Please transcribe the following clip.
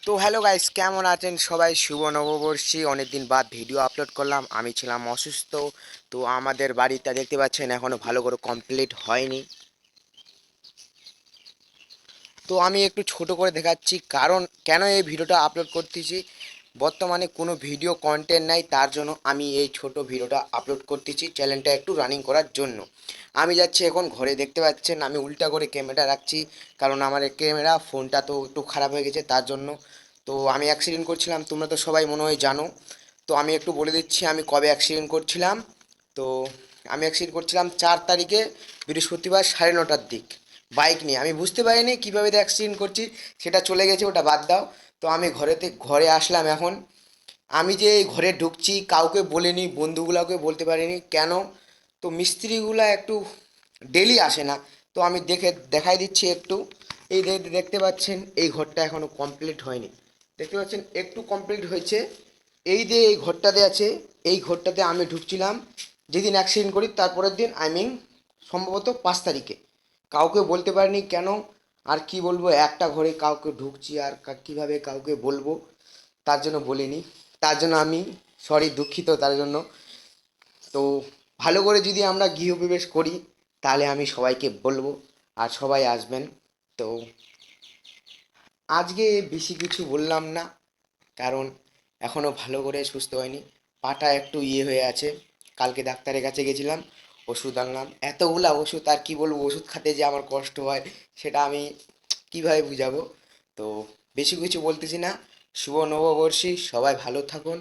তো hello guys, কেমন আছেন সবাই? শুভ নববর্ষী। অনেক দিন বাদ ভিডিও আপলোড করলাম। আমি ছিলাম অসুস্থ। তো আমাদের বাড়িটা দেখতে পাচ্ছেন এখনও ভালো করে কমপ্লিট হয়নি। তো আমি একটু ছোট করে দেখাচ্ছি কারণ কেন এই ভিডিওটা আপলোড করতেছি। বর্তমানে কোনো ভিডিও কন্টেন্ট নাই, তার জন্য আমি এই ছোট ভিডিওটা আপলোড করতেছি চ্যানেলটা একটু রানিং করার জন্য। আমি যাচ্ছি এখন ঘরে, দেখতে পাচ্ছেন আমি উল্টা করে ক্যামেরা রাখছি কারণ আমার ক্যামেরা ফোনটা তো একটু খারাপ হয়ে গেছে তার জন্য। তো আমি অ্যাক্সিডেন্ট করছিলাম, তোমরা তো সবাই মনে হয় জানো। তো আমি একটু বলে দিচ্ছি আমি কবে অ্যাক্সিডেন্ট করছিলাম। তো আমি অ্যাক্সিডেন্ট করছিলাম 4 তারিখে, বৃহস্পতিবার 9:30টার দিক। বাইক নিয়ে আমি বুঝতে পারিনি কীভাবে অ্যাক্সিডেন্ট করছি, সেটা চলে গেছে, ওটা বাদ দাও। তো আমি ঘরে আসলাম এখন। আমি যে এই ঘরে ঢুকছি কাউকে বলিনি, বন্ধুগুলোকে বলতে পারিনি কেন। তো মিস্ত্রিগুলা একটু ডেলি আসে না। তো আমি দেখাই দিচ্ছি একটু। এই দেখতে পাচ্ছেন এই ঘরটা এখনও কমপ্লিট হয়নি। দেখতে পাচ্ছেন একটু কমপ্লিট হয়েছে। এই যে এই ঘরটাতে আছে, এই ঘরটাতে আমি ঢুকছিলাম যেদিন অ্যাক্সিডেন্ট করি তারপরের দিন, আই মিন সম্ভবত 5 তারিখে। কাউকে বলতে পারিনি কেন, আর কি বলবো, একটা ঘরে কাউকে ঢুকছি আর কীভাবে কাউকে বলবো, তার জন্য বলিনি। তার জন্য আমি সরি, দুঃখিত তার জন্য। তো ভালো করে যদি আমরা গৃহপ্রবেশ করি তাহলে আমি সবাইকে বলবো আর সবাই আসবেন। তো আজকে বেশি কিছু বললাম না কারণ এখনও ভালো করে সুস্থ হয়নি। পাটা একটু হয়ে আছে। কালকে ডাক্তারের কাছে গেছিলাম, ওষুধ আনলাম। এতগুলা ওষুধ আর কি বলবো, ওষুধ খেতে যে আমার কষ্ট হয় সেটা আমি কিভাবে বুঝাবো। তো বেশি কিছু বলতেছি না। শুভ নববর্ষী, সবাই ভালো থাকুন।